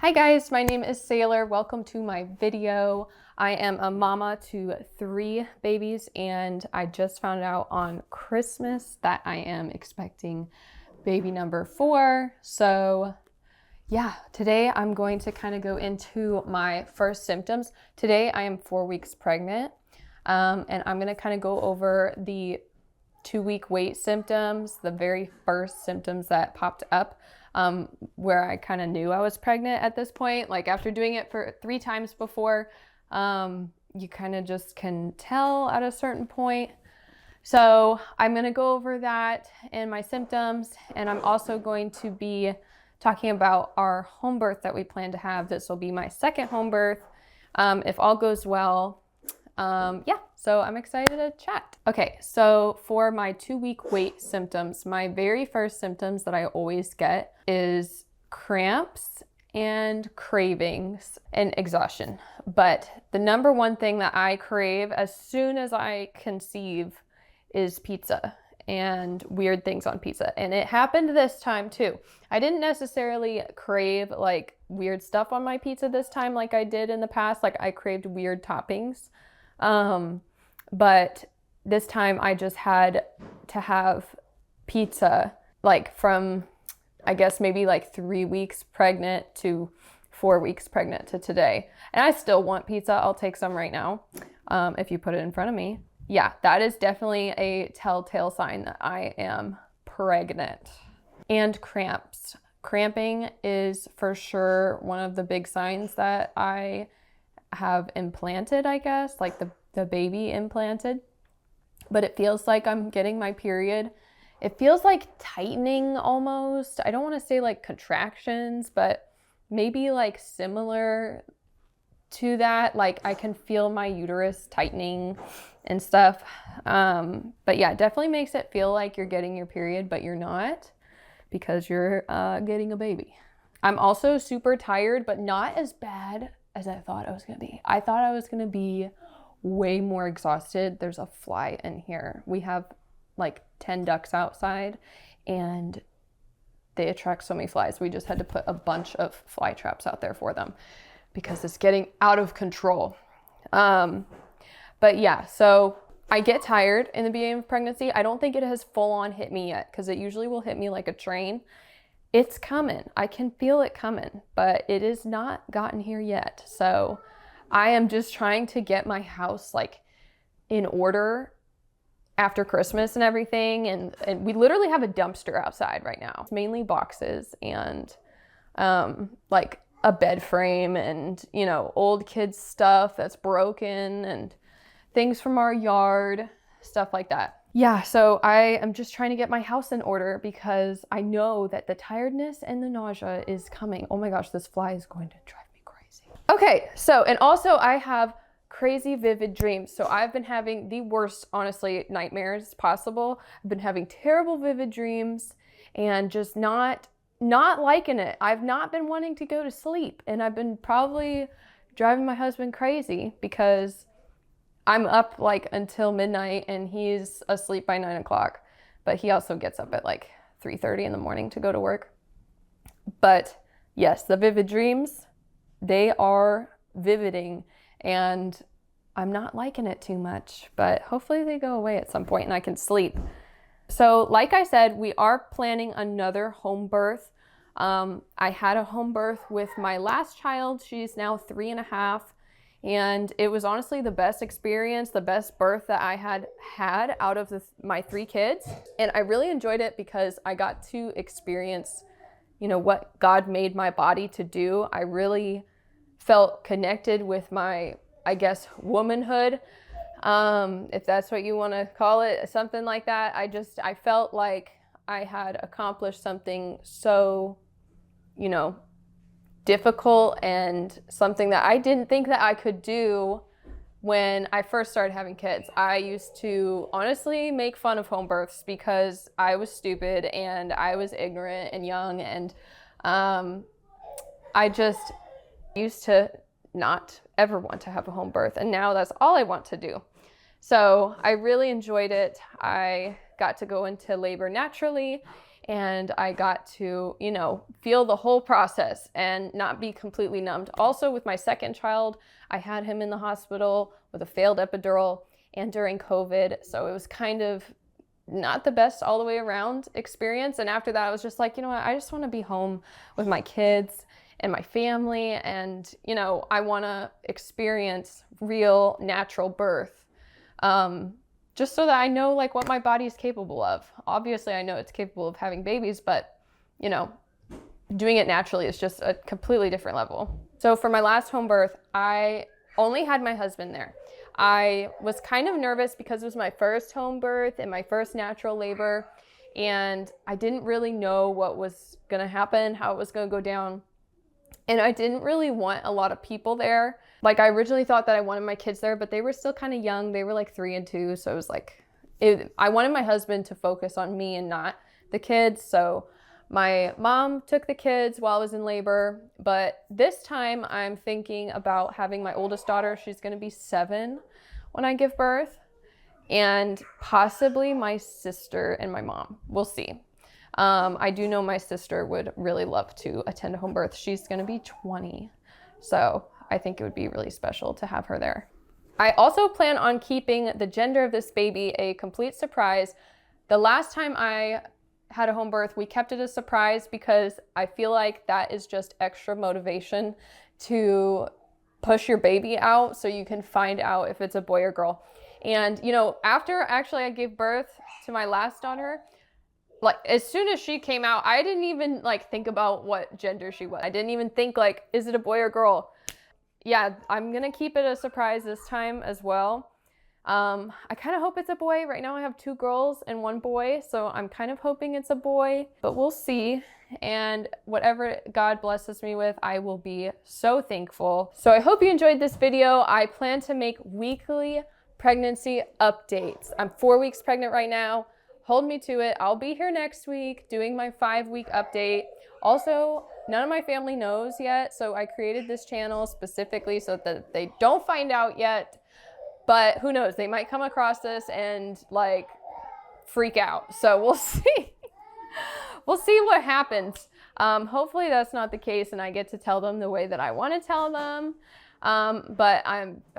Hi guys, my name is Sailor. Welcome to my video. I am a mama to 3 babies and I just found out on Christmas that I am expecting baby number 4. So yeah, today I'm going to kind of go into my first symptoms. Today I am 4 weeks pregnant and I'm going to kind of go over the 2-week wait symptoms, the very first symptoms that popped up. Where I kind of knew I was pregnant at this point. Like after doing it for 3 times before, you kind of just can tell at a certain point. So I'm going to go over that and my symptoms, and I'm also going to be talking about our home birth that we plan to have. This will be my second home birth, if all goes well. Yeah, so I'm excited to chat. Okay, so for my 2-week wait symptoms, my very first symptoms that I always get is cramps and cravings and exhaustion. But the number one thing that I crave as soon as I conceive is pizza and weird things on pizza. And it happened this time too. I didn't necessarily crave like weird stuff on my pizza this time like I did in the past. Like I craved weird toppings. But this time I just had to have pizza like from, I guess maybe like 3 weeks pregnant to 4 weeks pregnant to today. And I still want pizza. I'll take some right now. If you put it in front of me. Yeah, that is definitely a telltale sign that I am pregnant. And cramps. Cramping is for sure one of the big signs that I have implanted, I guess, like the baby implanted. But it feels like I'm getting my period. It feels like tightening almost. I don't want to say like contractions, but maybe like similar to that. Like I can feel my uterus tightening and stuff. But yeah, it definitely makes it feel like you're getting your period, but you're not because you're getting a baby. I'm also super tired, but not as bad as I thought I was going to be. I thought I was going to be way more exhausted. There's a fly in here. We have like 10 ducks outside and they attract so many flies. We just had to put a bunch of fly traps out there for them because it's getting out of control. But yeah, so I get tired in the beginning of pregnancy. I don't think it has full on hit me yet because it usually will hit me like a train. It's coming. I can feel it coming, but it has not gotten here yet. So I am just trying to get my house like in order after Christmas and everything. And we literally have a dumpster outside right now. It's mainly boxes and like a bed frame and, you know, old kids stuff that's broken and things from our yard, stuff like that. Yeah, so I am just trying to get my house in order because I know that the tiredness and the nausea is coming. Oh my gosh, this fly is going to drive me crazy. Okay, so, and also I have crazy vivid dreams. So I've been having the worst, honestly, nightmares possible. I've been having terrible vivid dreams and just not liking it. I've not been wanting to go to sleep, and I've been probably driving my husband crazy because I'm up like until midnight and he's asleep by 9 o'clock, but he also gets up at like 3:30 in the morning to go to work. But yes, the vivid dreams, they are vividing and I'm not liking it too much, but hopefully they go away at some point and I can sleep. So like I said, we are planning another home birth. I had a home birth with my last child. She's now 3.5. And it was honestly the best experience, the best birth that I had out of my 3 kids. And I really enjoyed it because I got to experience, you know, what God made my body to do. I really felt connected with my, I guess, womanhood, if that's what you want to call it, something like that. I felt like I had accomplished something so, you know, difficult and something that I didn't think that I could do when I first started having kids. I used to honestly make fun of home births because I was stupid and I was ignorant and young, and I just used to not ever want to have a home birth, and now that's all I want to do. So I really enjoyed it. I got to go into labor naturally and I got to, you know, feel the whole process and not be completely numbed. Also with my second child, I had him in the hospital with a failed epidural and during COVID. So it was kind of not the best all the way around experience. And after that, I was just like, you know what, I just want to be home with my kids and my family. And, you know, I want to experience real natural birth. Just so that I know like what my body is capable of. Obviously, I know it's capable of having babies, but you know, doing it naturally is just a completely different level. So for my last home birth, I only had my husband there. I was kind of nervous because it was my first home birth and my first natural labor, and I didn't really know what was gonna happen, how it was gonna go down. And I didn't really want a lot of people there. Like I originally thought that I wanted my kids there, but they were still kind of young. They were like 3 and 2. So it was like, I wanted my husband to focus on me and not the kids. So my mom took the kids while I was in labor. But this time I'm thinking about having my oldest daughter. She's going to be 7 when I give birth. And possibly my sister and my mom. We'll see. I do know my sister would really love to attend a home birth. She's going to be 20. So I think it would be really special to have her there. I also plan on keeping the gender of this baby a complete surprise. The last time I had a home birth, we kept it a surprise because I feel like that is just extra motivation to push your baby out so you can find out if it's a boy or girl. And, you know, after actually I gave birth to my last daughter, like as soon as she came out, I didn't even like think about what gender she was. I didn't even think like, is it a boy or girl? Yeah, I'm gonna keep it a surprise this time as well. I kind of hope it's a boy. Right now I have 2 girls and 1 boy, so I'm kind of hoping it's a boy, but we'll see. And whatever God blesses me with, I will be so thankful. So I hope you enjoyed this video. I plan to make weekly pregnancy updates. I'm 4 weeks pregnant right now. Hold me to it. I'll be here next week doing my 5-week update. Also, none of my family knows yet, so I created this channel specifically so that they don't find out yet. But who knows? They might come across this and like freak out. So we'll see. We'll see what happens. Hopefully that's not the case and I get to tell them the way that I want to tell them. But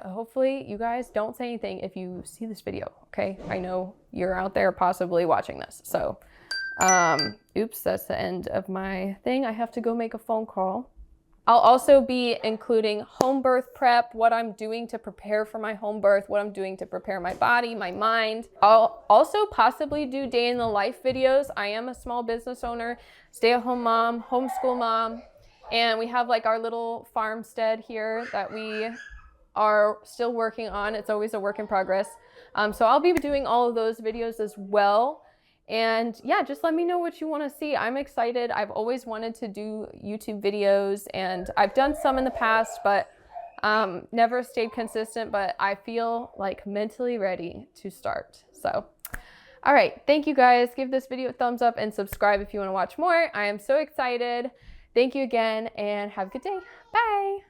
hopefully you guys don't say anything if you see this video, okay? I know you're out there possibly watching this. So, oops, that's the end of my thing. I have to go make a phone call. I'll also be including home birth prep, what I'm doing to prepare for my home birth, what I'm doing to prepare my body, my mind. I'll also possibly do day in the life videos. I am a small business owner, stay-at-home mom, homeschool mom. And we have like our little farmstead here that we are still working on. It's always a work in progress. So I'll be doing all of those videos as well. And yeah, just let me know what you want to see. I'm excited. I've always wanted to do YouTube videos and I've done some in the past, but never stayed consistent, but I feel like mentally ready to start. So, all right. Thank you guys. Give this video a thumbs up and subscribe if you want to watch more. I am so excited. Thank you again and have a good day. Bye.